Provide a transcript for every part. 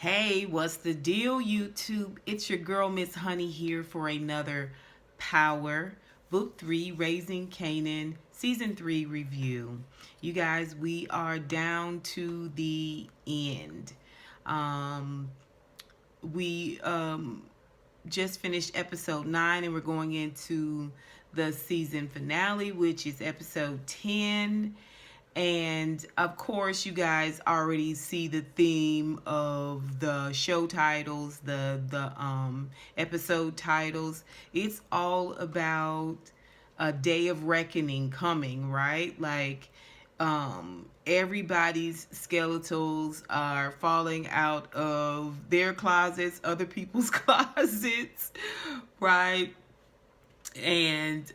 Hey, what's the deal, YouTube? It's your girl, Miss Honey, here for another Power Book 3 Raising Kanan Season 3 review. You guys, we are down to the end. We just finished episode 9 and we're going into the season finale, which is episode 10. And of course, you guys already see the theme of the show titles, the episode titles. It's all about a day of reckoning coming, right? Like everybody's skeletals are falling out of their closets, other people's closets, right? And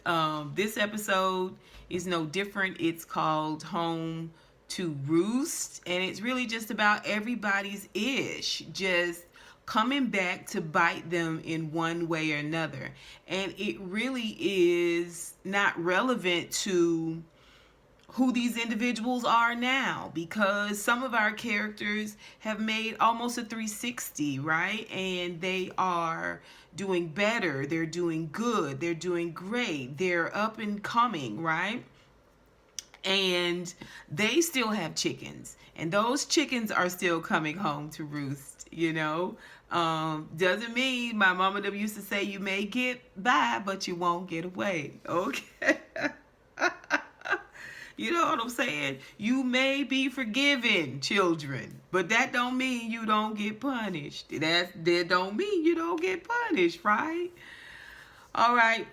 this episode is no different. It's called Home to Roost, and it's really just about everybody's ish just coming back to bite them in one way or another. And it really is not relevant to who these individuals are now, because some of our characters have made almost a 360, right? And they are doing better, they're doing good, they're doing great, they're up and coming, right? And they still have chickens, and those chickens are still coming home to roost, you know. Doesn't mean, my mama them used to say, you may get by but you won't get away. Okay. You know what I'm saying? You may be forgiven, children, but that don't mean you don't get punished. That don't mean you don't get punished, right? All right.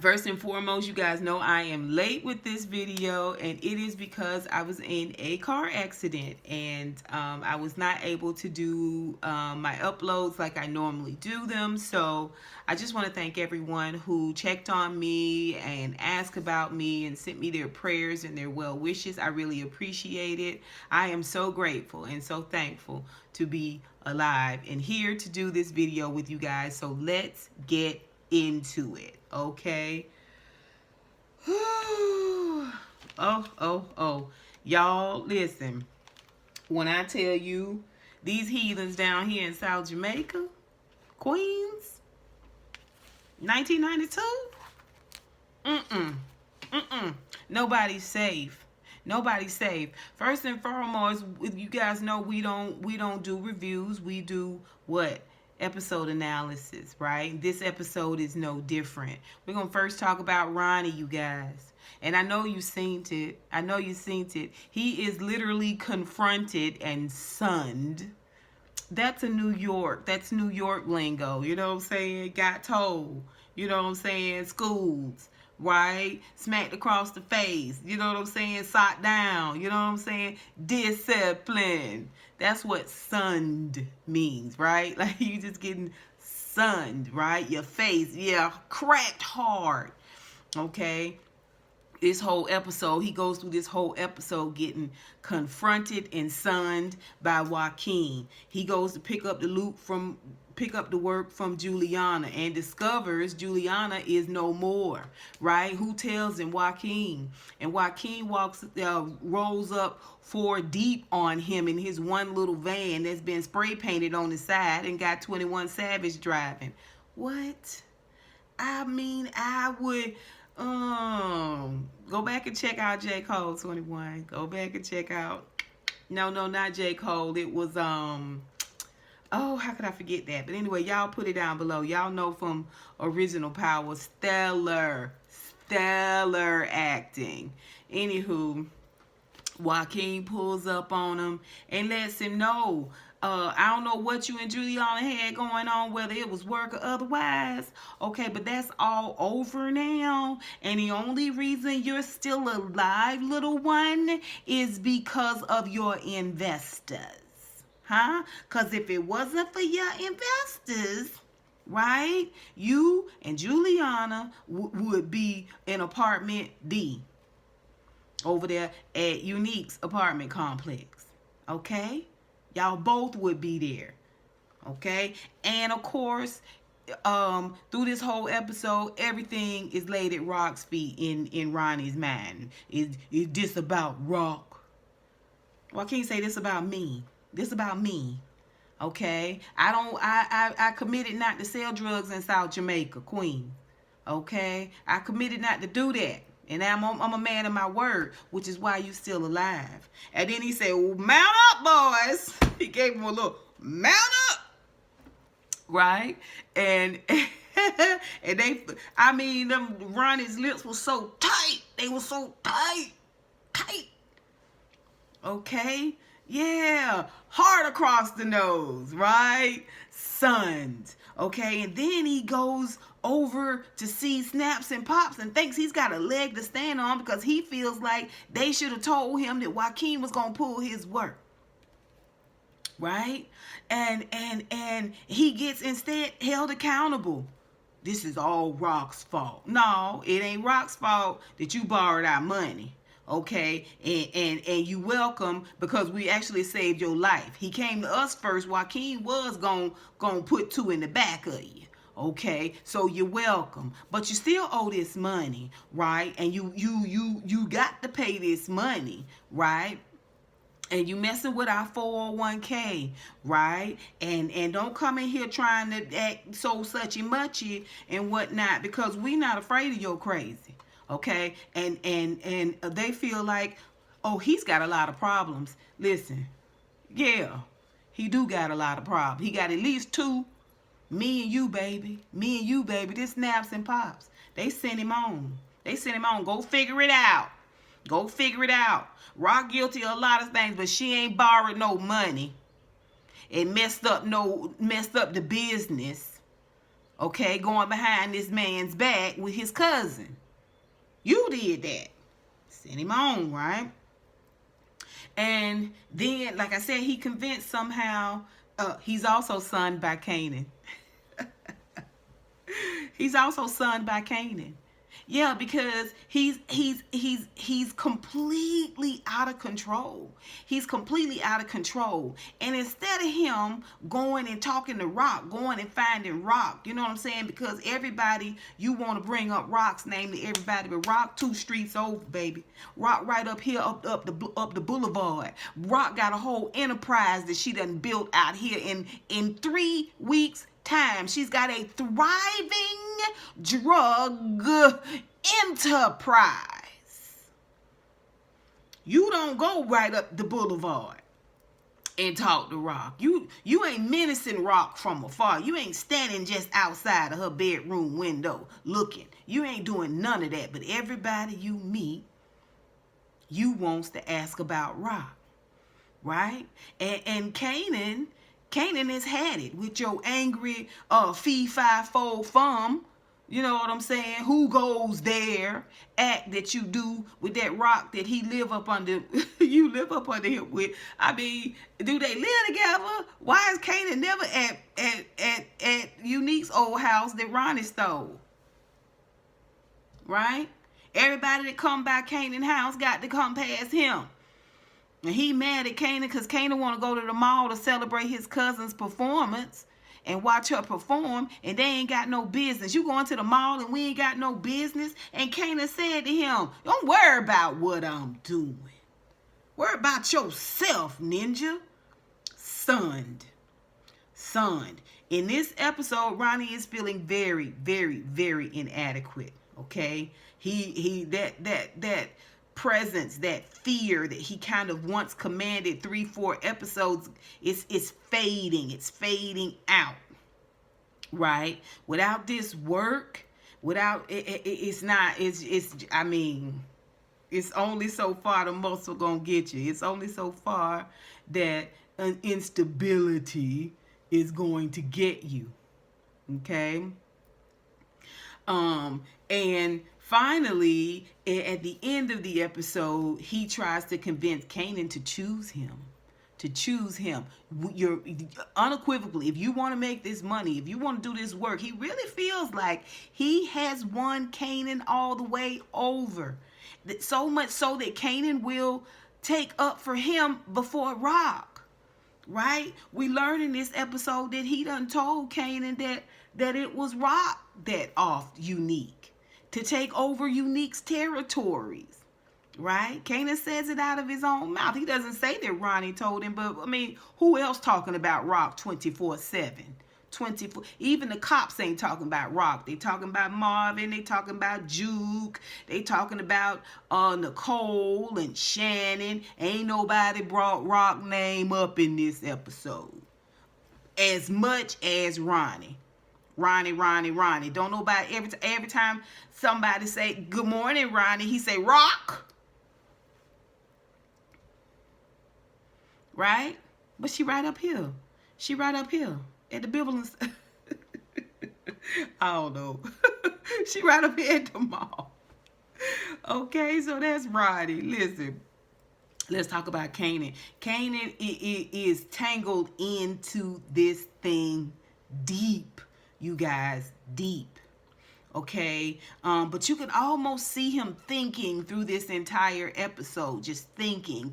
First and foremost, you guys know I am late with this video, and it is because I was in a car accident, and I was not able to do my uploads like I normally do them. So I just want to thank everyone who checked on me and asked about me and sent me their prayers and their well wishes. I really appreciate it. I am so grateful and so thankful to be alive and here to do this video with you guys. So let's get into it, okay? Oh. Y'all, listen. When I tell you, these heathens down here in South Jamaica, Queens, 1992, nobody's safe. Nobody's safe. First and foremost, you guys know we don't do reviews. We do what? Episode analysis, right? This episode is no different. We're gonna first talk about Ronnie, you guys. And I know you seen it. He is literally confronted and sunned. That's New York lingo. You know what I'm saying? Got told. You know what I'm saying? Schools, right? Smacked across the face. You know what I'm saying? Sat down. You know what I'm saying? Discipline. That's what sunned means, right? Like you just getting sunned, right? Your face, yeah, cracked hard. Okay? This whole episode, he goes through this whole episode getting confronted and sunned by Joaquin. He goes to pick up the work from Juliana and discovers Juliana is no more, right? Who tells him? Joaquin. And Joaquin rolls up 4 deep on him in his one little van that's been spray painted on the side and got 21 Savage driving. What? I mean, I would go back and check out J. Cole 21. Go back and check out. No, not J. Cole. It was oh, how could I forget that? But anyway, y'all put it down below. Y'all know from Original Power, stellar acting. Anywho, Joaquin pulls up on him and lets him know, I don't know what you and Juliana had going on, whether it was work or otherwise. Okay, but that's all over now. And the only reason you're still alive, little one, is because of your investors. Huh? Because if it wasn't for your investors, right, you and Juliana would be in apartment D over there at Unique's apartment complex. Okay? Y'all both would be there. Okay? And of course, through this whole episode, everything is laid at Rock's feet in Ronnie's mind. Is this about Rock? Well, I can't say this about me. This about me. Okay, I committed not to sell drugs in South Jamaica, Queen. Okay, I committed not to do that. And I'm a man of my word, which is why you still alive. And then he said, well, mount up, boys. He gave him a little mount up. Right? And and them Ronnie's lips were so tight. They were so tight. Tight. Okay? Yeah. Hard across the nose, right? Sons. Okay, and then he goes over to see Snaps and Pops and thinks he's got a leg to stand on because he feels like they should have told him that Joaquin was going to pull his work. Right? And he gets instead held accountable. This is all Rock's fault. No, it ain't Rock's fault that you borrowed our money. Okay, and you welcome because we actually saved your life. He came to us first. Joaquin was gonna put two in the back of you. Okay, so you're welcome, but you still owe this money, right? And you got to pay this money, right? And you messing with our 401k, right? And don't come in here trying to act so suchy muchy and whatnot because we not afraid of your crazy. Okay, and they feel like, oh, he's got a lot of problems. Listen, yeah, he do got a lot of problems. He got at least two. Me and you, baby. Me and you, baby. This Snaps and Pops. They sent him on. Go figure it out. Go figure it out. Rock guilty of a lot of things, but she ain't borrowed no money and messed up the business. Okay, going behind this man's back with his cousin. You did that. Send him on, right? And then, like I said, he convinced somehow. He's also sonned by Kanan. He's also sonned by Kanan. Yeah, because he's completely out of control. He's completely out of control. And instead of him going and talking to Rock, going and finding Rock, you know what I'm saying? Because everybody, you want to bring up Rock's name to everybody, but Rock 2 streets over, baby. Rock right up here, up the boulevard. Rock got a whole enterprise that she done built out here in 3 weeks time. She's got a thriving drug enterprise. You don't go right up the boulevard and talk to Rock. You ain't menacing Rock from afar. You ain't standing just outside of her bedroom window looking. You ain't doing none of that. But everybody you meet, you wants to ask about Rock, right? And Kanan has had it with your angry fee-fi-fo fum. You know what I'm saying? Who goes there? Act that you do with that Rock that he live up under. You live up under him with. I mean, do they live together? Why is Kanan never at Unique's old house that Ronnie stole? Right? Everybody that come by Kanan's house got to come past him. And he mad at Kanan because Kanan want to go to the mall to celebrate his cousin's performance and watch her perform, and they ain't got no business. You going to the mall and we ain't got no business? And Kanan said to him, don't worry about what I'm doing. Worry about yourself, ninja. Sonned. In this episode, Ronnie is feeling very, very, very inadequate. Okay? That presence, that fear that he kind of once commanded 3-4 episodes is fading. It's fading out, right? Without this work, it's only so far the muscle gonna get you. It's only so far that an instability is going to get you. Okay? And finally, at the end of the episode, he tries to convince Kanan to choose him. You're unequivocally, if you want to make this money, if you want to do this work, he really feels like he has won Kanan all the way over. So much so that Kanan will take up for him before Rock. Right? We learn in this episode that he done told Kanan that it was Rock that offed Unique to take over Unique's territories, right? Kanan says it out of his own mouth. He doesn't say that Ronnie told him, but I mean, who else talking about Rock 24/7? 24. Even the cops ain't talking about Rock. They talking about Marvin. They talking about Juke. They talking about Nicole and Shannon. Ain't nobody brought Rock name up in this episode as much as Ronnie. Ronnie. Don't nobody every time somebody say good morning, Ronnie, he say Rock. Right? But she right up here. She right up here at the Bible's. I don't know. She right up here at the mall. Okay, so that's Ronnie. Listen. Let's talk about Kanan. Kanan is tangled into this thing deep, you guys, deep. Okay, but you can almost see him thinking through this entire episode, just thinking,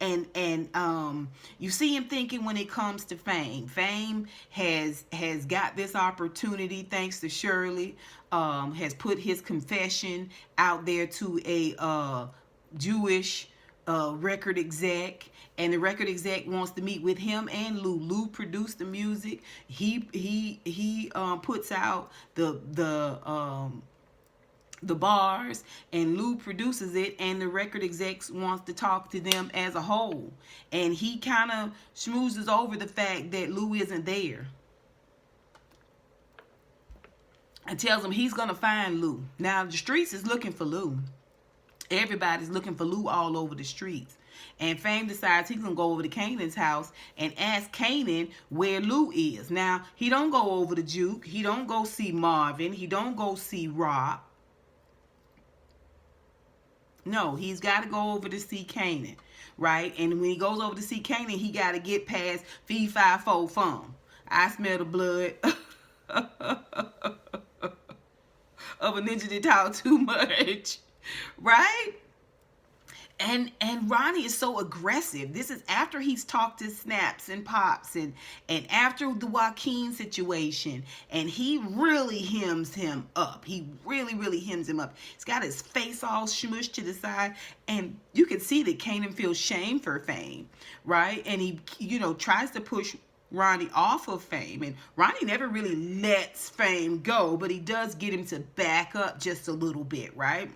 and you see him thinking when it comes to Fame. Fame has got this opportunity thanks to Shirley. Has put his confession out there to a Jewish record exec, and the record exec wants to meet with him and Lou. Lou produced the music. He puts out the bars, and Lou produces it, and the record exec wants to talk to them as a whole. And he kind of schmoozes over the fact that Lou isn't there, and tells him he's gonna find Lou. Now the streets is looking for Lou. Everybody's looking for Lou all over the streets. And Fame decides he's going to go over to Kanan's house and ask Kanan where Lou is. Now, he don't go over to Juke. He don't go see Marvin. He don't go see Rock. No, he's got to go over to see Kanan, right? And when he goes over to see Kanan, he got to get past fee, fi, fo, fum. I smell the blood of a ninja that talk too much, right? And Ronnie is so aggressive. This is after he's talked to Snaps and Pops and after the Joaquin situation, and he really hems him up. He really hems him up. He's got his face all smushed to the side, and you can see that Kanan feels shame for Fame, right? And he, tries to push Ronnie off of Fame, and Ronnie never really lets Fame go, but he does get him to back up just a little bit, right?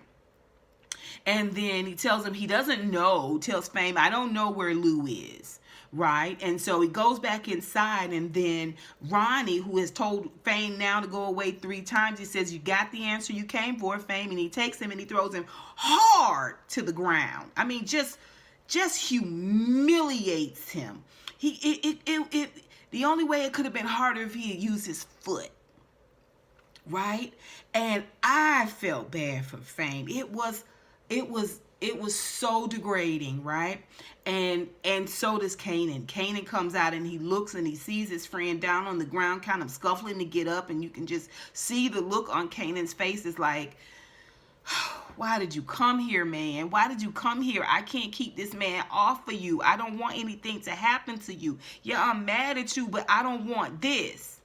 And then he tells him he doesn't know, tells Fame, I don't know where Lou is, right? And so he goes back inside, and then Ronnie, who has told Fame now to go away 3 times, he says, you got the answer you came for, Fame, and he takes him and he throws him hard to the ground. I mean, just humiliates him. The only way it could have been harder if he had used his foot, right? And I felt bad for Fame. It was so degrading, right? And so does Kanan. Kanan comes out and he looks and he sees his friend down on the ground, kind of scuffling to get up, and you can just see the look on Kanan's face is like, why did you come here, man? Why did you come here? I can't keep this man off of you. I don't want anything to happen to you. Yeah, I'm mad at you, but I don't want this.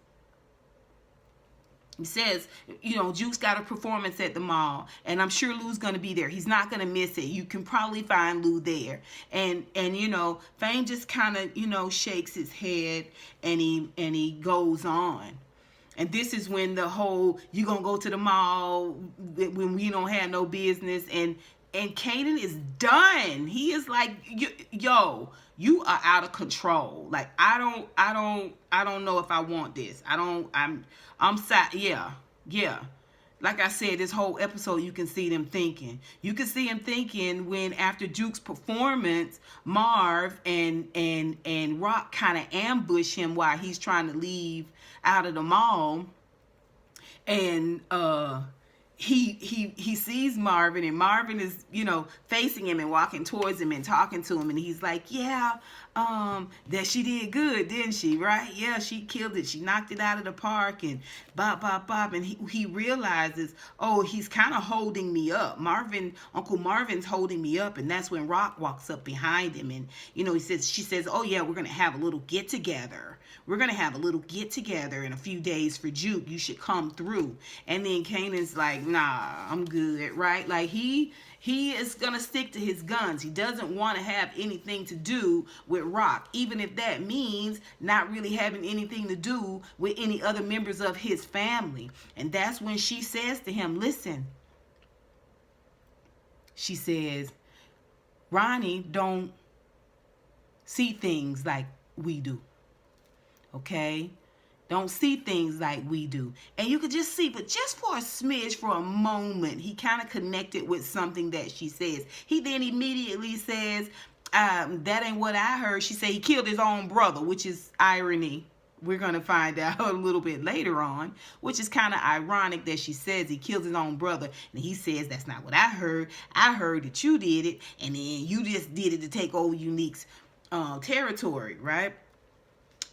He says, Juke's got a performance at the mall, and I'm sure Lou's going to be there. He's not going to miss it. You can probably find Lou there. And Fame just kind of, shakes his head, and he goes on. And this is when the whole, you going to go to the mall when we don't have no business. And Kanan is done. He is like, yo, you are out of control. Like, I don't know if I want this. I'm sad. Yeah. Like I said, this whole episode, you can see them thinking. You can see him thinking when after Juke's performance, Marv and Rock kind of ambush him while he's trying to leave out of the mall. And he sees Marvin, and Marvin is, facing him and walking towards him and talking to him, and he's like, yeah, that she did good, didn't she? Right? Yeah, she killed it. She knocked it out of the park, and bop. And he realizes, oh, he's kind of holding me up. Uncle Marvin's holding me up, and that's when Rock walks up behind him, and she says, oh yeah, we're gonna have a little get together. We're gonna have a little get together in a few days for Juke. You should come through. And then Kanan's like, nah, I'm good, right? Like he He is going to stick to his guns. He doesn't want to have anything to do with Rock, even if that means not really having anything to do with any other members of his family. And that's when she says to him, listen, she says, Ronnie don't see things like we do. Okay? Don't see things like we do. And you could just see, but just for a smidge, for a moment, he kind of connected with something that she says. He then immediately says, that ain't what I heard. She said he killed his own brother, which is irony. We're going to find out a little bit later on, which is kind of ironic that she says he killed his own brother. And he says, that's not what I heard. I heard that you did it, and then you just did it to take over Unique's territory, right?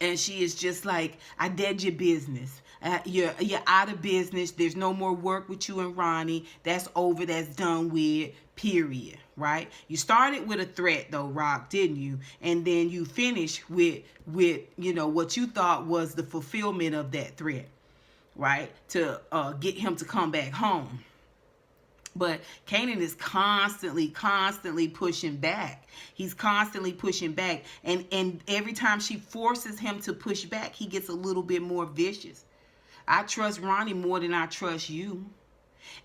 And she is just like, I dead your business. You're out of business. There's no more work with you and Ronnie. That's over. That's done with. Period. Right? You started with a threat, though, Rock, didn't you? And then you finished with what you thought was the fulfillment of that threat, right? To get him to come back home. But Kanan is constantly pushing back. He's constantly pushing back. And every time she forces him to push back, he gets a little bit more vicious. I trust Ronnie more than I trust you.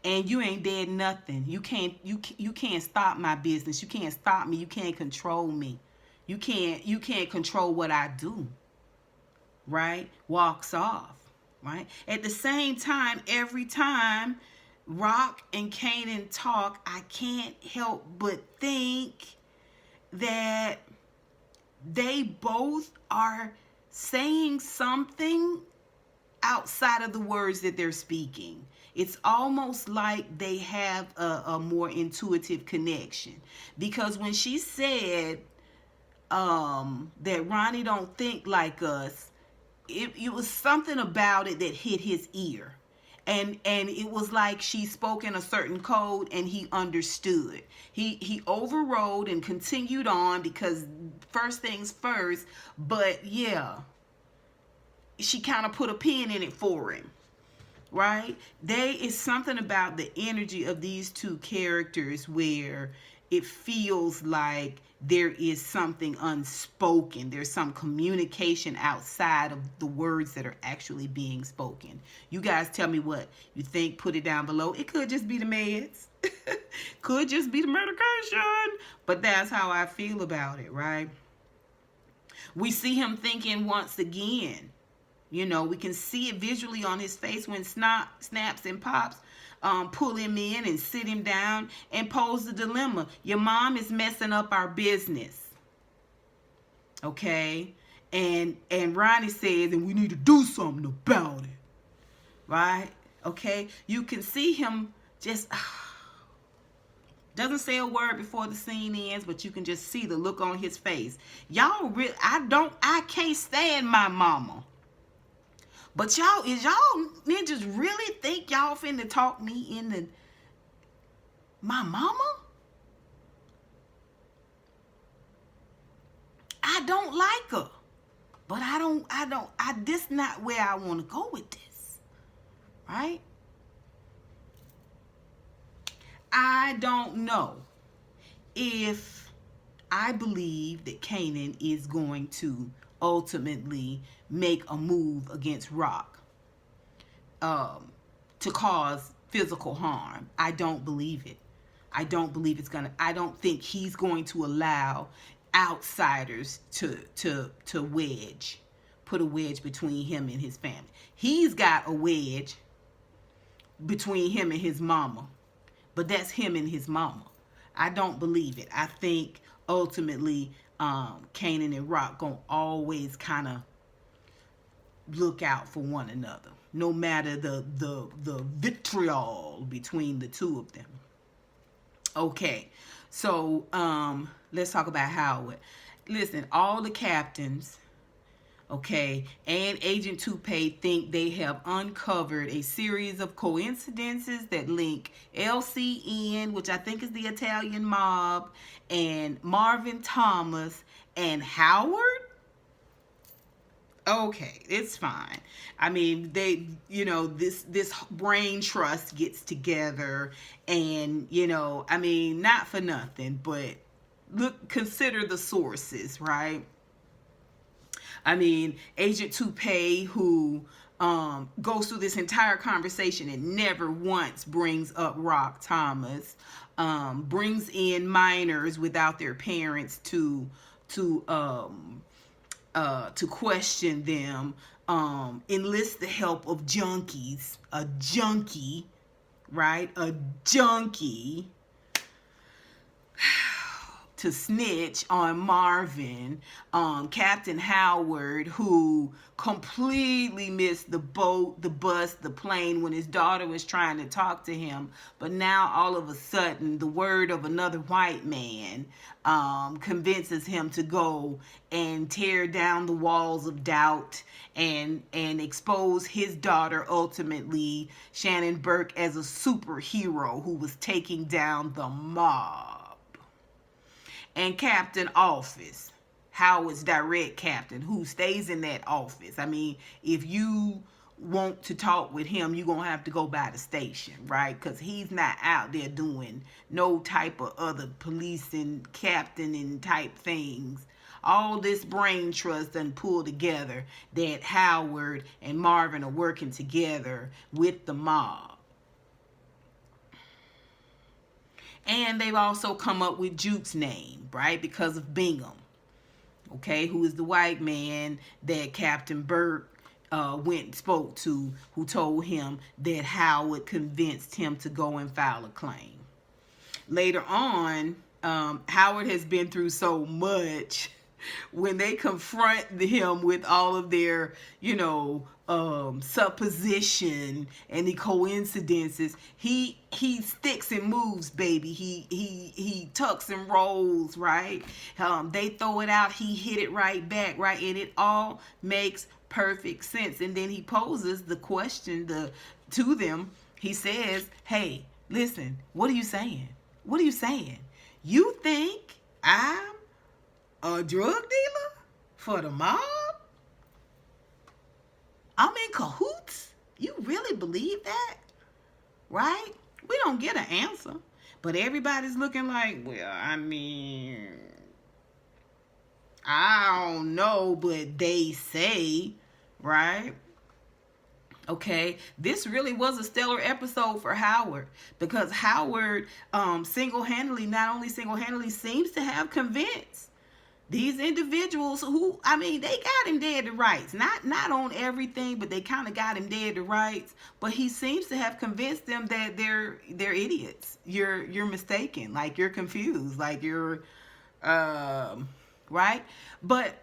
And you ain't did nothing. You can't stop my business. You can't stop me. You can't control me. You can't control what I do. Right? Walks off. Right? At the same time, every time Rock and Kanan talk, I can't help but think that they both are saying something outside of the words that they're speaking. It's almost like they have a more intuitive connection. Because when she said that Ronnie don't think like us, it was something about it that hit his ear. And it was like she spoke in a certain code and he understood. He overrode and continued on because first things first. But yeah, she kind of put a pin in it for him. Right? Is something about the energy of these two characters where it feels like there is something unspoken. There's some communication outside of the words that are actually being spoken. You guys tell me what you think. Put it down below. It could just be the meds. Could just be the medication. But that's how I feel about it, right? We see him thinking once again. You know, we can see it visually on his face when Snaps and Pops pull him in and sit him down and pose the dilemma. Your mom is messing up our business. Okay? And Ronnie says, and we need to do something about it. Right? Okay? You can see him just doesn't say a word before the scene ends, but you can just see the look on his face. Y'all really, I can't stand my mama. But y'all ninjas really think y'all finna talk me into my mama? I don't like her. But this not where I want to go with this. Right? I don't know if I believe that Kanan is going to ultimately make a move against Rock to cause physical harm. I don't believe it. I don't believe it's gonna. I don't think he's going to allow outsiders to put a wedge between him and his family. He's got a wedge between him and his mama, but that's him and his mama. I don't believe it. I think ultimately Kanan and Rock gonna always kind of look out for one another, no matter the vitriol between the two of them. Okay, so let's talk about Howard. Listen, all the captains, okay, and Agent Toupee think they have uncovered a series of coincidences that link LCN, which I think is the Italian mob, and Marvin Thomas and Howard. Okay, it's fine. I mean, they, this brain trust gets together, and I mean, not for nothing, but consider the sources, right? I mean, Agent Toupee, who goes through this entire conversation and never once brings up Rock Thomas, brings in minors without their parents to to question them, enlists the help of junkies, a junkie, right? A junkie to snitch on Marvin, Captain Howard, who completely missed the boat, the bus, the plane when his daughter was trying to talk to him. But now all of a sudden, the word of another white man convinces him to go and tear down the walls of doubt and expose his daughter, ultimately Shannon Burke, as a superhero who was taking down the mob. And Captain Office, Howard's direct captain, who stays in that office. I mean, if you want to talk with him, you're going to have to go by the station, right? Because he's not out there doing no type of other policing, captaining type things. All this brain trust and pulled together that Howard and Marvin are working together with the mob. And they've also come up with Juke's name, right? Because of Bingham, okay, who is the white man that Captain Burke went and spoke to, who told him that Howard convinced him to go and file a claim. Later on, Howard has been through so much. When they confront him with all of their, supposition and the coincidences, he sticks and moves, baby. He tucks and rolls, right? They throw it out, he hit it right back, right? And it all makes perfect sense. And then he poses the question to them. He says, "Hey, listen, what are you saying? What are you saying? You think I'm a drug dealer for the mob? I'm in cahoots? You really believe that?" Right? We don't get an answer. But everybody's looking like, well, I mean, I don't know, but they say, right? Okay, this really was a stellar episode for Howard, because Howard not only single-handedly seems to have convinced these individuals who, I mean, they got him dead to rights. Not on everything, but they kind of got him dead to rights. But he seems to have convinced them that they're idiots. You're mistaken. Like, you're confused. Like, you're right? But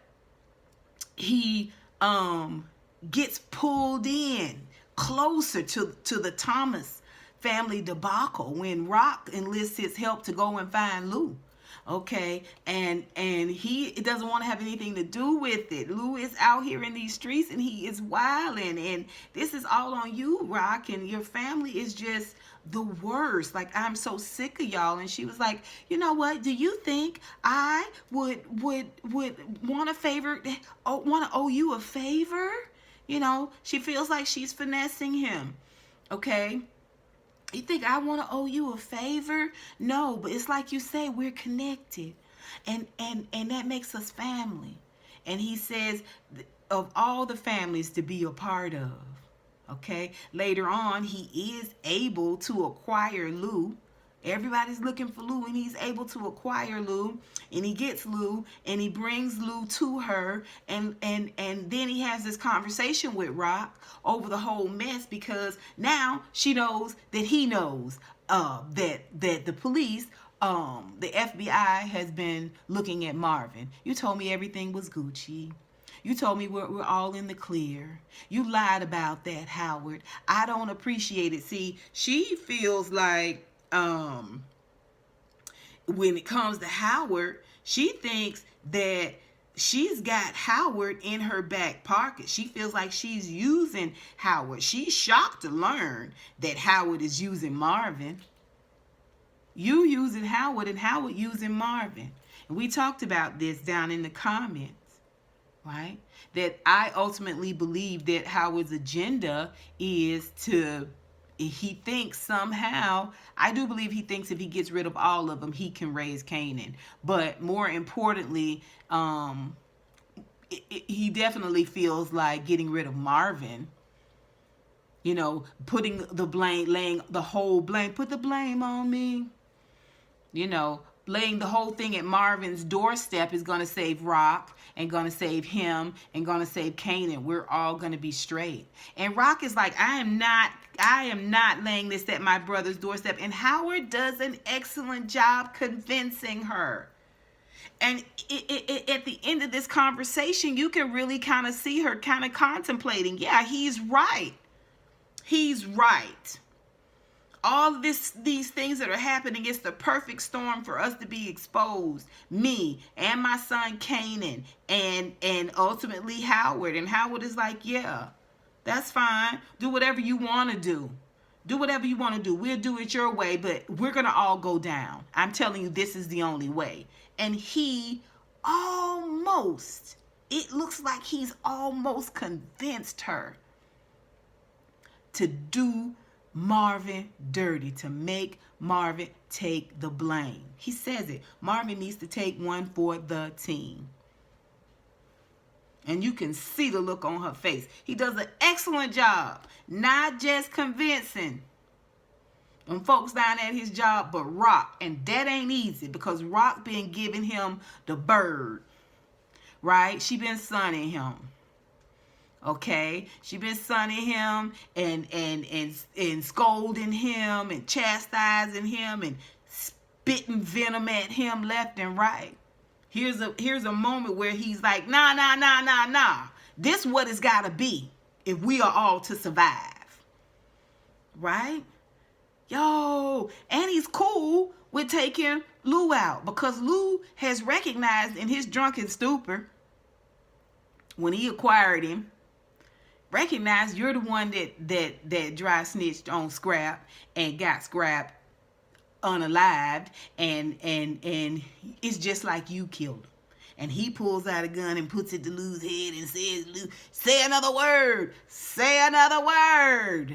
he gets pulled in closer to the Thomas family debacle when Rock enlists his help to go and find Lou. Okay, and he doesn't want to have anything to do with it. Lou is out here in these streets and he is wilding, and this is all on you, Rock, and your family is just the worst. Like, I'm so sick of y'all. And she was like, you know what? Do you think I would want to owe you a favor? She feels like she's finessing him. Okay. You think I want to owe you a favor? No, but it's like you say, we're connected. And that makes us family. And he says, of all the families to be a part of. Okay? Later on, he is able to acquire Lou. Everybody's looking for Lou, and he's able to acquire Lou, and he gets Lou, and he brings Lou to her, and then he has this conversation with Rock over the whole mess, because now she knows that he knows that the police, the FBI has been looking at Marvin. You told me everything was Gucci. You told me we're all in the clear. You lied about that, Howard. I don't appreciate it. See, she feels like, when it comes to Howard, she thinks that she's got Howard in her back pocket. She feels like she's using Howard. She's shocked to learn that Howard is using Marvin. You using Howard and Howard using Marvin. And we talked about this down in the comments, right? That I ultimately believe that Howard's agenda is to, he thinks somehow, I do believe he thinks if he gets rid of all of them, he can raise Kanan. But more importantly, he definitely feels like getting rid of Marvin, putting the blame, laying the whole blame, put the blame on me, laying the whole thing at Marvin's doorstep is going to save Rock and going to save him and going to save Kanan. We're all going to be straight. And Rock is like, I am not laying this at my brother's doorstep. And Howard does an excellent job convincing her. And at the end of this conversation, you can really kind of see her kind of contemplating, yeah, he's right. He's right. All these things that are happening, it's the perfect storm for us to be exposed. Me and my son Kanan and ultimately Howard. And Howard is like, yeah, that's fine. Do whatever you want to do. Do whatever you want to do. We'll do it your way, but we're going to all go down. I'm telling you, this is the only way. And he almost, it looks like he's almost convinced her to do Marvin dirty, to make Marvin take the blame. He says it. Marvin needs to take one for the team. And you can see the look on her face. He does an excellent job, not just convincing them folks down at his job, but Rock. And that ain't easy because Rock been giving him the bird, right? She been sunning him. Okay, she been sunning him and scolding him and chastising him and spitting venom at him left and right. Here's a moment where he's like, nah. This what it's gotta be if we are all to survive. Right? Yo, and he's cool with taking Lou out because Lou has recognized in his drunken stupor when he acquired him, recognize you're the one that dry snitched on Scrap and got Scrap unalived, and it's just like you killed him. And he pulls out a gun and puts it to Lou's head and says, Lou, say another word. Say another word.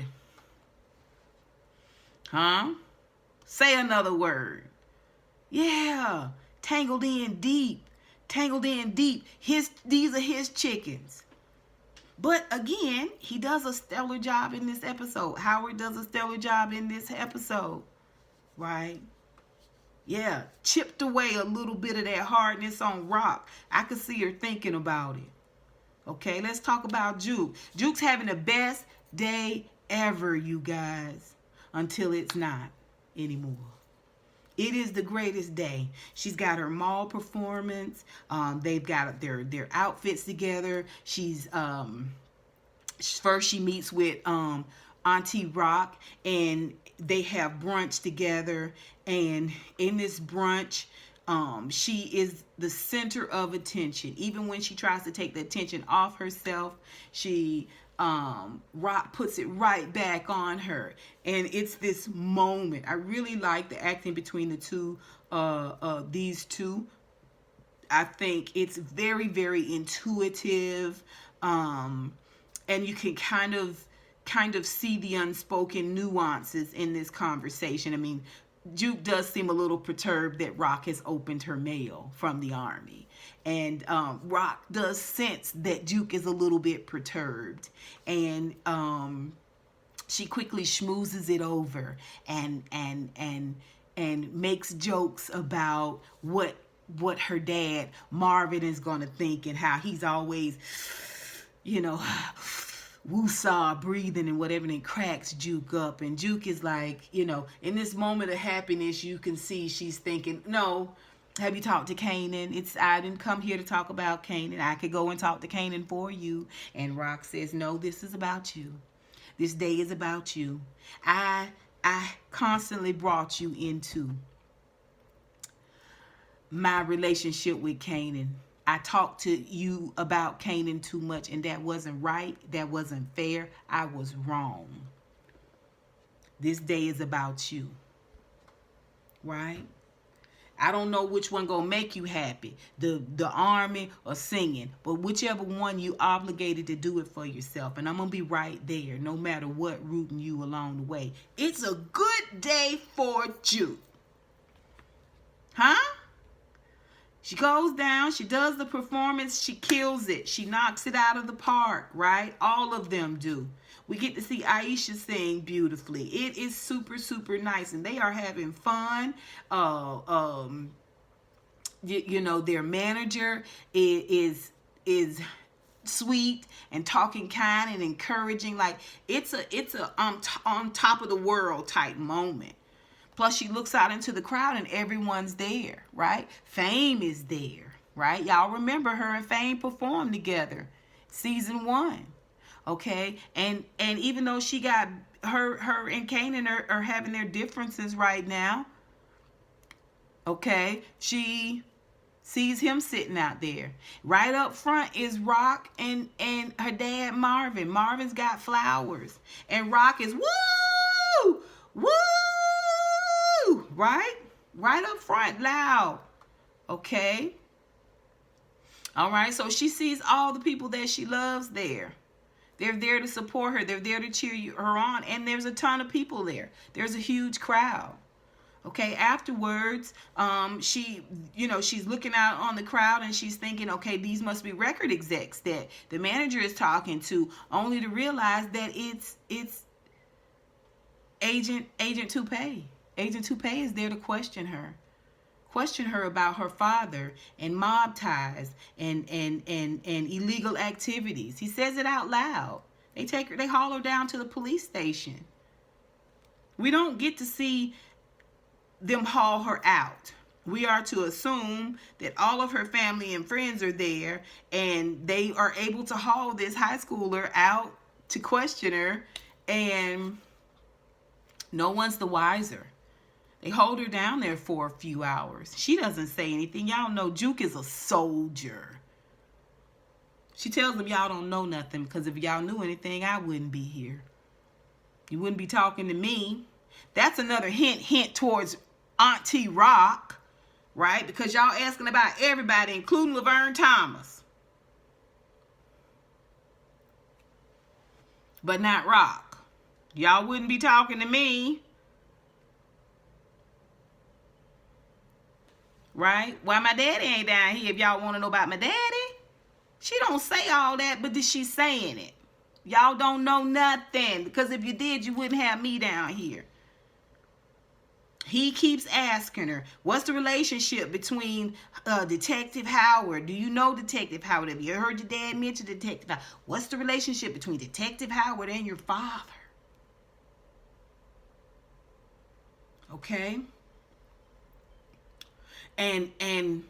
Huh? Say another word. Yeah. Tangled in deep. Tangled in deep. These are his chickens. But again, he does a stellar job in this episode. Howard does a stellar job in this episode. Right? Yeah. Chipped away a little bit of that hardness on Rock. I could see her thinking about it. Okay, let's talk about Juke. Juke's having the best day ever, you guys. Until it's not anymore. It is the greatest day. She's got her mall performance. They've got their outfits together. She's first she meets with Auntie Rock, and they have brunch together. And in this brunch, she is the center of attention. Even when she tries to take the attention off herself, Rock puts it right back on her. And it's this moment. I really like the acting between the two, these two. I think it's very, very intuitive. And you can kind of see the unspoken nuances in this conversation. I mean, Juke does seem a little perturbed that Rock has opened her mail from the army. And Rock does sense that Juke is a little bit perturbed. And she quickly schmoozes it over and makes jokes about what her dad, Marvin, is going to think, and how he's always, woo-saw breathing and whatever, and it cracks Juke up. And Juke is like, in this moment of happiness, you can see she's thinking, no, have you talked to Kanan? I didn't come here to talk about Kanan. I could go and talk to Kanan for you. And Rock says, no, this is about you. This day is about you. I constantly brought you into my relationship with Kanan. I talked to you about Kanan too much, and that wasn't right. That wasn't fair. I was wrong. This day is about you. Right? I don't know which one gonna make you happy, the army or singing, but whichever one, you obligated to do it for yourself. And I'm gonna be right there, no matter what, rooting you along the way. It's a good day for Juke. Huh? She goes down, she does the performance, she kills it. She knocks it out of the park, right? All of them do. We get to see Aisha sing beautifully. It is super, super nice. And they are having fun. You know, their manager is sweet and talking kind and encouraging. Like, it's a on top of the world type moment. Plus, she looks out into the crowd and everyone's there, right? Fame is there, right? Y'all remember her and Fame performed together, season 1, okay? And even though she got her and Kanan are having their differences right now, okay? She sees him sitting out there. Right up front is Rock and her dad Marvin. Marvin's got flowers, and Rock is woo, woo. Right up front, loud. Okay. All right. So she sees all the people that she loves there. They're there to support her. They're there to cheer her on. And there's a ton of people there. There's a huge crowd. Okay. Afterwards, she's looking out on the crowd and she's thinking, okay, these must be record execs that the manager is talking to, only to realize that it's Agent Toupee. Agent Toupee is there to question her about her father and mob ties and illegal activities. He says it out loud. They haul her down to the police station. We don't get to see them haul her out. We are to assume that all of her family and friends are there, and they are able to haul this high schooler out to question her, and no one's the wiser. They hold her down there for a few hours. She doesn't say anything. Y'all know Juke is a soldier. She tells them, y'all don't know nothing, because if y'all knew anything, I wouldn't be here. You wouldn't be talking to me. That's another hint towards Auntie Rock, right? Because y'all asking about everybody, including Laverne Thomas. But not Rock. Y'all wouldn't be talking to me. Right? Why my daddy ain't down here if y'all want to know about my daddy? She don't say all that, but she's saying it. Y'all don't know nothing, because if you did, you wouldn't have me down here. He keeps asking her, what's the relationship between Detective Howard? Do you know Detective Howard? Have you heard your dad mention Detective Howard? What's the relationship between Detective Howard and your father? Okay? And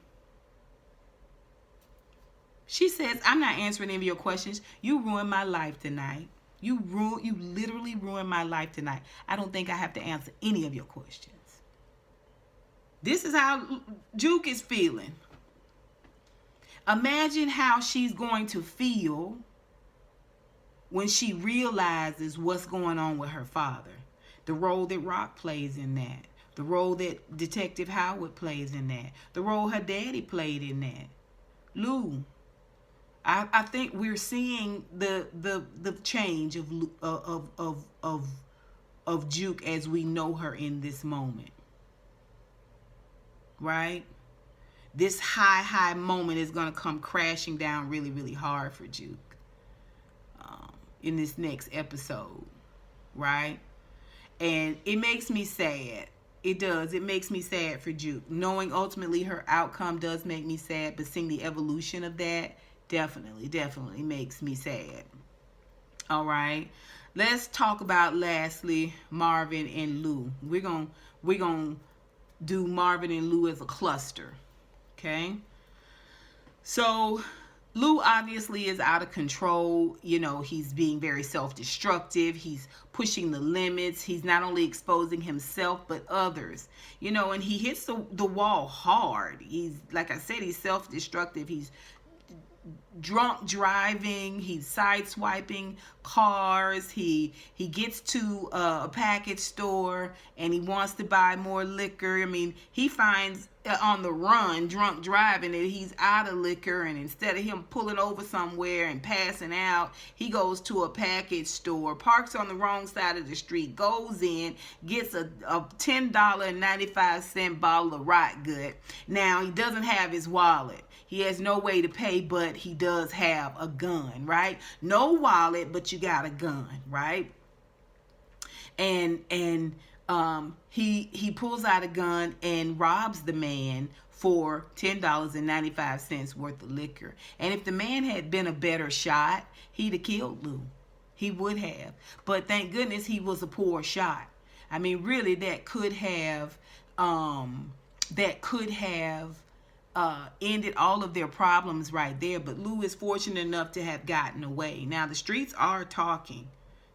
she says, I'm not answering any of your questions. You ruined my life tonight. You literally ruined my life tonight. I don't think I have to answer any of your questions. This is how Juke is feeling. Imagine how she's going to feel when she realizes what's going on with her father. The role that Rock plays in that. The role that Detective Howard plays in that. The role her daddy played in that. Lou, I think we're seeing the change of Juke as we know her in this moment. Right? This high moment is going to come crashing down really, really hard for Juke in this next episode. Right? And it makes me sad. It does. It makes me sad for Juke. Knowing ultimately her outcome does make me sad, but seeing the evolution of that definitely makes me sad. All right. Let's talk about lastly Marvin and Lou. We're going to do Marvin and Lou as a cluster. Okay? So Lou obviously is out of control. You know, he's being very self-destructive. He's pushing the limits. He's not only exposing himself, but others. You know, and he hits the wall hard. He's, like I said, he's self-destructive. He's drunk driving. He's sideswiping cars. He gets to a package store and he wants to buy more liquor. I mean, he finds on the run, drunk driving, and he's out of liquor, and instead of him pulling over somewhere and passing out, he goes to a package store, parks on the wrong side of the street, goes in, gets a $10.95 bottle of rot gut. Now, he doesn't have his wallet. He has no way to pay, but he does have a gun, right? No wallet, but you got a gun, right? And he pulls out a gun and robs the man for $10.95 worth of liquor. And if the man had been a better shot, he'd have killed Lou. He would have. But thank goodness he was a poor shot. I mean, really, that could have ended all of their problems right there. But Lou is fortunate enough to have gotten away. Now, the streets are talking.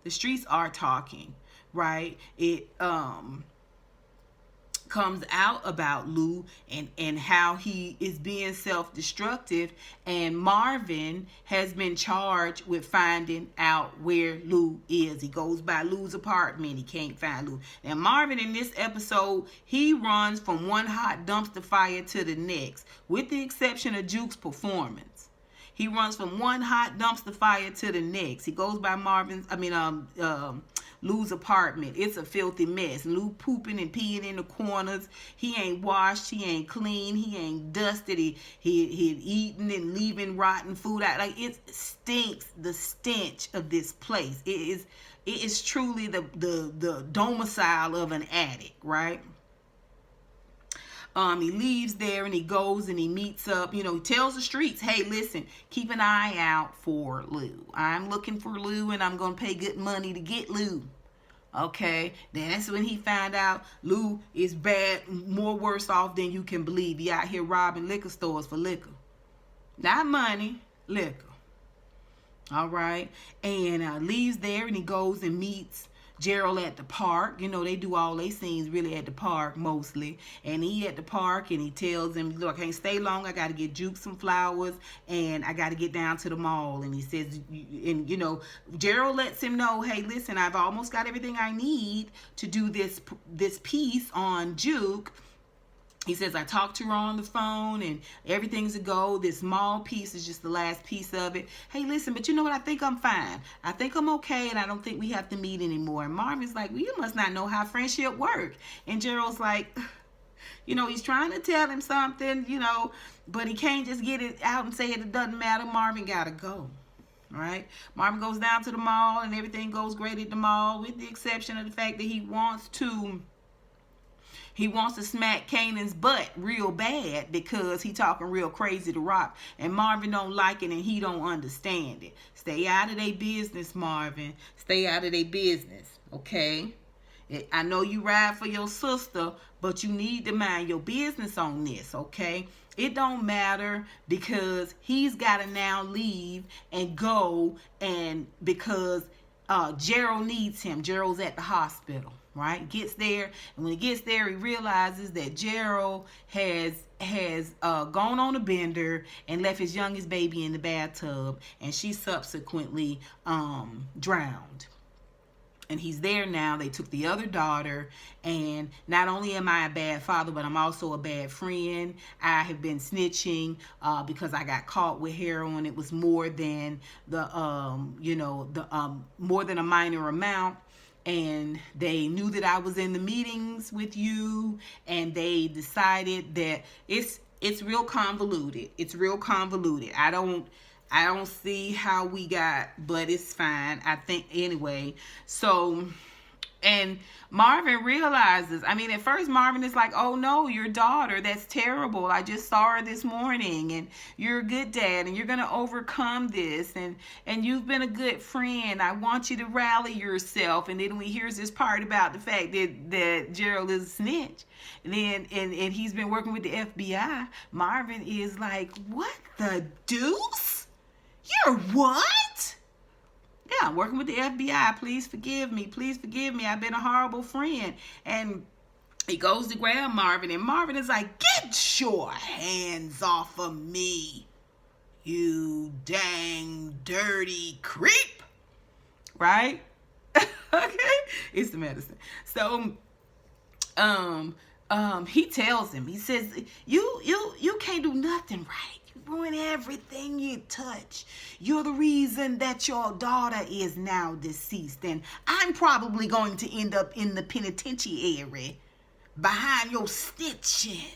The streets are talking. Right? It comes out about Lou and how he is being self-destructive, and Marvin has been charged with finding out where Lou is. He goes by Lou's apartment. He can't find Lou. Now, Marvin in this episode, he runs from one hot dumpster fire to the next, with the exception of Juke's performance. He runs from one hot dumpster fire to the next. He goes by Lou's apartment. It's a filthy mess. Lou pooping and peeing in the corners. He ain't washed. He ain't clean. He ain't dusted. He eating and leaving rotten food out. Like, it stinks. The stench of this place. It is truly the domicile of an addict, right? He leaves there and he goes and he meets up. He tells the streets, hey, listen, keep an eye out for Lou. I'm looking for Lou, and I'm going to pay good money to get Lou. Okay, then that's when he found out Lou is bad, more worse off than you can believe. He out here robbing liquor stores for liquor. Not money, liquor. All right, and leaves there and he goes and meets Gerald at the park. They do all their scenes really at the park mostly. And he at the park and he tells him, look, I can't stay long. I got to get Juke some flowers and I got to get down to the mall. And he says, and Gerald lets him know, hey, listen, I've almost got everything I need to do this piece on Juke. He says, I talked to her on the phone and everything's a go. This small piece is just the last piece of it. Hey, listen, but you know what? I think I'm fine. I think I'm okay, and I don't think we have to meet anymore. And Marvin's like, well, you must not know how friendship works. And Gerald's like, he's trying to tell him something, but he can't just get it out and say it doesn't matter. Marvin got to go. All right? Marvin goes down to the mall, and everything goes great at the mall, with the exception of the fact that he wants to smack Kanan's butt real bad because he talking real crazy to Rock. And Marvin don't like it and he don't understand it. Stay out of their business, Marvin. Stay out of their business, okay? I know you ride for your sister, but you need to mind your business on this, okay? It don't matter because he's got to now leave and go, and because Gerald needs him. Gerald's at the hospital. Right, gets there, and when he gets there, he realizes that Gerald has gone on a bender and left his youngest baby in the bathtub, and she subsequently drowned. And he's there now. They took the other daughter, and not only am I a bad father, but I'm also a bad friend. I have been snitching because I got caught with heroin. It was more than more than a minor amount. And they knew that I was in the meetings with you, and they decided that it's real convoluted. It's real convoluted. I don't see how we got, but it's fine. I think anyway. So, and Marvin realizes, at first Marvin is like, oh no, your daughter, that's terrible. I just saw her this morning, and you're a good dad, and you're going to overcome this, and you've been a good friend. I want you to rally yourself. And then when he hears this part about the fact that Gerald is a snitch, and he's been working with the FBI, Marvin is like, what the deuce? You're what? Yeah, I'm working with the FBI. Please forgive me. Please forgive me. I've been a horrible friend. And he goes to grab Marvin, and Marvin is like, get your hands off of me, you dang dirty creep. Right? Okay? It's the medicine. So, he tells him, he says, you can't do nothing right. You ruin everything you touch. You're the reason that your daughter is now deceased, and I'm probably going to end up in the penitentiary behind your snitching.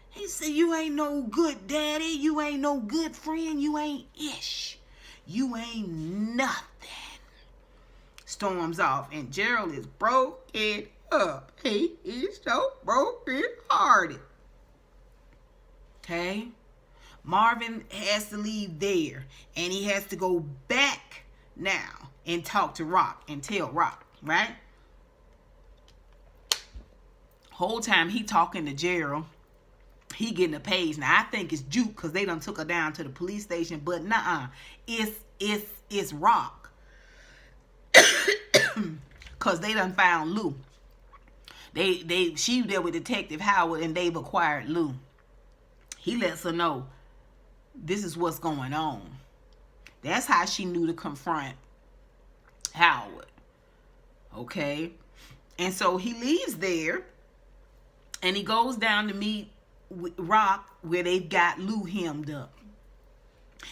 He said, you ain't no good daddy. You ain't no good friend. You ain't ish. You ain't nothing. Storms off, and Gerald is broken up. He is so broken hearted. Okay? Marvin has to leave there, and he has to go back now and talk to Rock and tell Rock, right? Whole time he talking to Gerald, he getting a page. Now I think it's Juke, because they done took her down to the police station, but nuh-uh. It's Rock. Cause they done found Lou. She there with Detective Howard, and they've acquired Lou. He lets her know this is what's going on. That's how she knew to confront Howard. Okay? And so he leaves there, and he goes down to meet Rock, where they've got Lou hemmed up.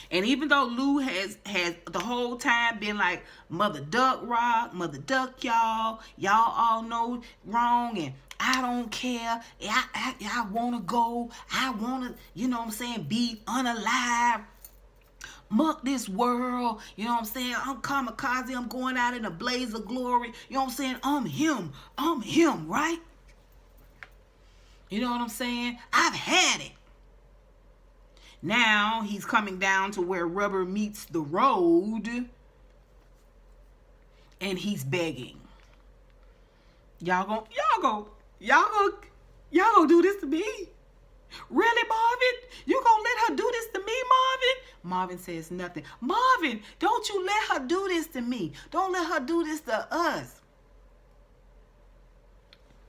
And even though Lou has the whole time been like, Mother Duck Rock, Mother Duck y'all all know wrong, and I don't care, I want to go, I want to, you know what I'm saying, be unalive, muck this world, you know what I'm saying, I'm kamikaze, I'm going out in a blaze of glory, you know what I'm saying, I'm him, right? You know what I'm saying? I've had it. Now he's coming down to where rubber meets the road, and he's begging. Y'all gonna do this to me? Really, Marvin? You gonna let her do this to me, Marvin? Marvin says nothing. Marvin, don't you let her do this to me. Don't let her do this to us.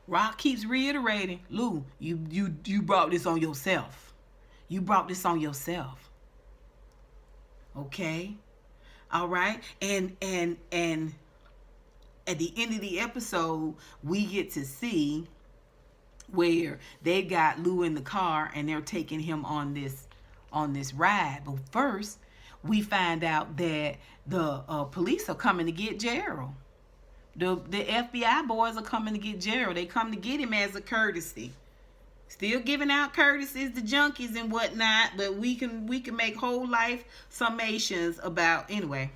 Rock keeps reiterating, Lou, you brought this on yourself. You brought this on yourself. Okay? All right? And at the end of the episode, we get to see where they got Lou in the car, and they're taking him on this ride. But first, we find out that the police are coming to get Gerald. The FBI boys are coming to get Gerald. They come to get him as a courtesy. Still giving out courtesies to junkies and whatnot, but we can make whole life summations about, anyway.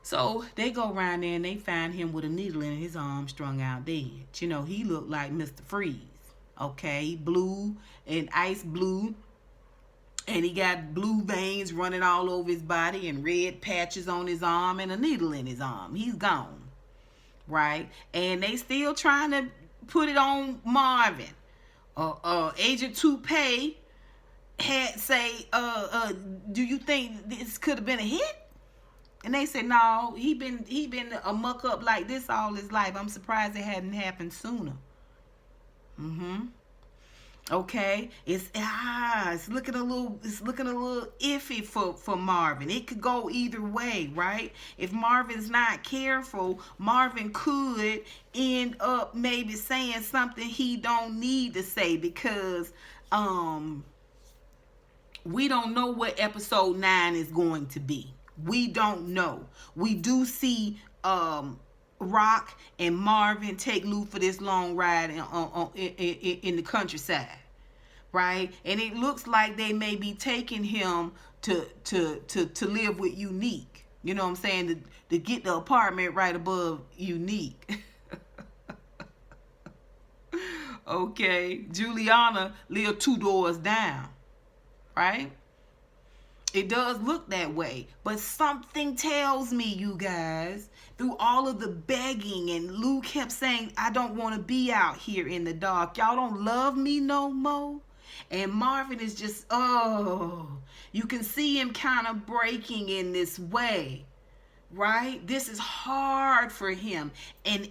So they go around there and they find him with a needle in his arm, strung out dead. You know, he looked like Mr. Freeze. Okay, blue and ice blue, and he got blue veins running all over his body and red patches on his arm and a needle in his arm. He's gone, right? And they still trying to put it on Marvin. Agent Toupee had say, do you think this could have been a hit? And they said, no, he been a muck up like this all his life. I'm surprised it hadn't happened sooner. Okay, it's looking a little iffy for Marvin. It could go either way, right? If Marvin's not careful, Marvin could end up maybe saying something he don't need to say, because we don't know what episode 9 is going to be. We don't know. We do see Rock and Marvin take Lou for this long ride in the countryside, right? And it looks like they may be taking him to live with Unique. You know what I'm saying? To get the apartment right above Unique. Okay, Juliana lived 2 doors down, right? It does look that way, but something tells me, you guys, through all of the begging, and Lou kept saying, I don't want to be out here in the dark. Y'all don't love me no more. And Marvin is just, you can see him kind of breaking in this way, right? This is hard for him. And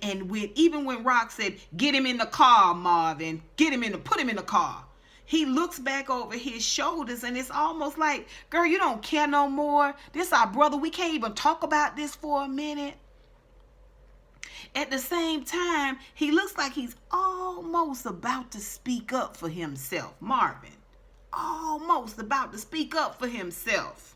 even when Rock said, get him in the car, Marvin, put him in the car. He looks back over his shoulders, and it's almost like, girl, you don't care no more. This our brother. We can't even talk about this for a minute. At the same time, he looks like he's almost about to speak up for himself. Marvin, almost about to speak up for himself.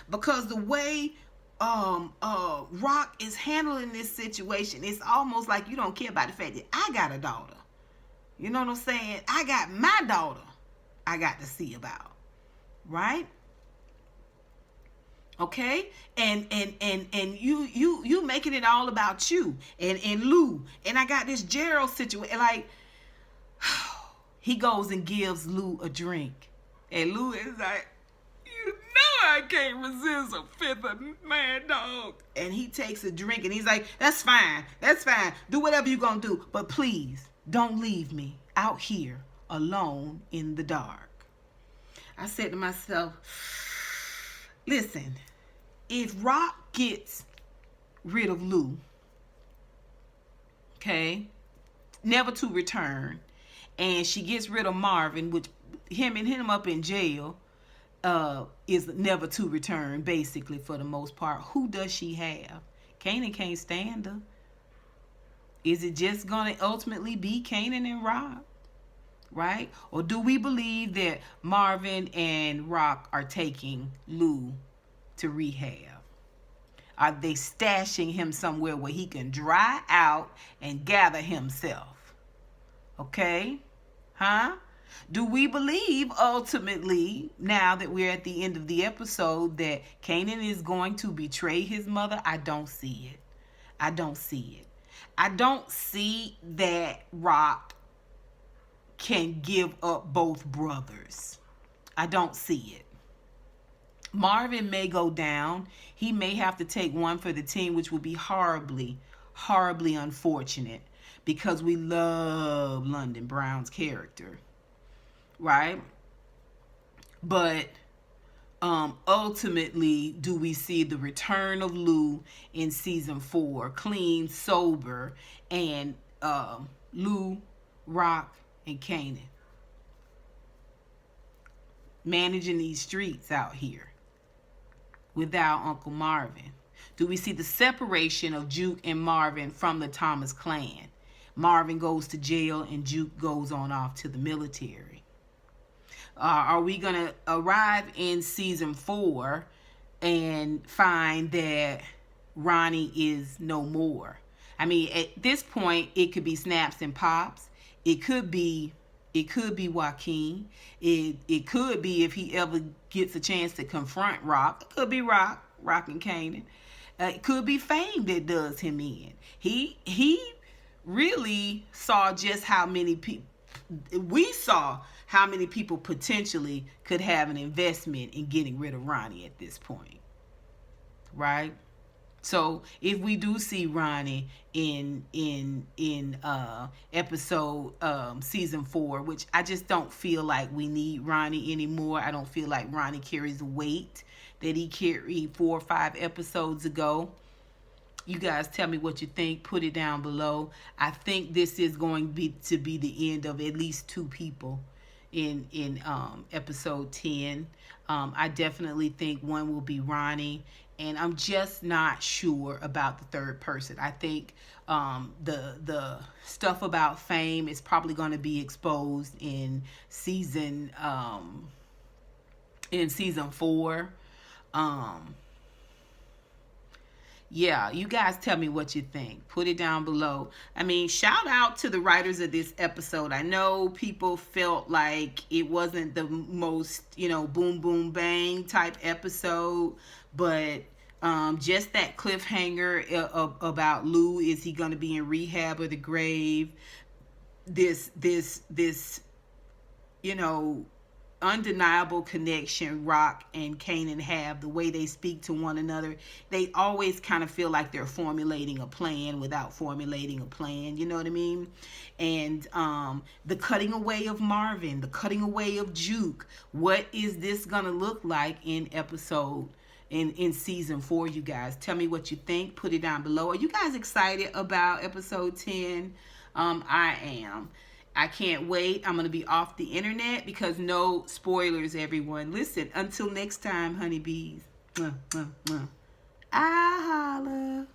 Because the way Rock is handling this situation, it's almost like you don't care about the fact that I got a daughter. You know what I'm saying? I got my daughter I got to see about. Right? Okay? And you making it all about you and Lou. And I got this Gerald situation. Like, he goes and gives Lou a drink. And Lou is like, you know I can't resist a fifth of Mad Dog. And he takes a drink and he's like, that's fine. That's fine. Do whatever you're going to do. But please, don't leave me out here alone in the dark. I said to myself, listen, if Rock gets rid of Lou, okay, never to return, and she gets rid of Marvin, which him up in jail, is never to return, basically, for the most part. Who does she have? Kanan can't stand her. Is it just going to ultimately be Kanan and Rock? Right? Or do we believe that Marvin and Rock are taking Lou to rehab? Are they stashing him somewhere where he can dry out and gather himself? Okay? Huh? Do we believe ultimately, now that we're at the end of the episode, that Kanan is going to betray his mother? I don't see it. I don't see it. I don't see that Rock can give up both brothers. I don't see it. Marvin may go down. He may have to take one for the team, which would be horribly, horribly unfortunate, because we love London Brown's character. Right? But ultimately, do we see the return of Lou in season 4, clean, sober, and Lou, Rock, and Kanan managing these streets out here without Uncle Marvin? Do we see the separation of Juke and Marvin from the Thomas clan? Marvin goes to jail and Juke goes on off to the military. Are we going to arrive in season 4 and find that Ronnie is no more? I mean, at this point, it could be snaps and pops. It could be Joaquin. It could be, if he ever gets a chance to confront Rock. It could be Rock and Kanan. It could be Fame that does him in. He really saw just how many people. We saw how many people potentially could have an investment in getting rid of Ronnie at this point, right? So if we do see Ronnie in episode season 4, which I just don't feel like we need Ronnie anymore. I don't feel like Ronnie carries the weight that he carried 4 or 5 episodes ago. You guys tell me what you think. Put it down below. I think this is going to be the end of at least 2 people in episode 10. I definitely think one will be Ronnie, and I'm just not sure about the third person. I think the stuff about Fame is probably going to be exposed in season 4. Yeah, you guys tell me what you think. Put it down below. I mean, shout out to the writers of this episode. I know people felt like it wasn't the most, boom, boom, bang type episode, but just that cliffhanger about Lou, is he going to be in rehab or the grave? This undeniable connection Rock and Kanan have, the way they speak to one another. They always kind of feel like they're formulating a plan without formulating a plan, you know what I mean? And the cutting away of Marvin, the cutting away of Juke. What is this gonna look like in season 4, you guys? Tell me what you think. Put it down below. Are you guys excited about episode 10? I am. I can't wait. I'm going to be off the internet because no spoilers, everyone. Listen, until next time, honeybees. I holla.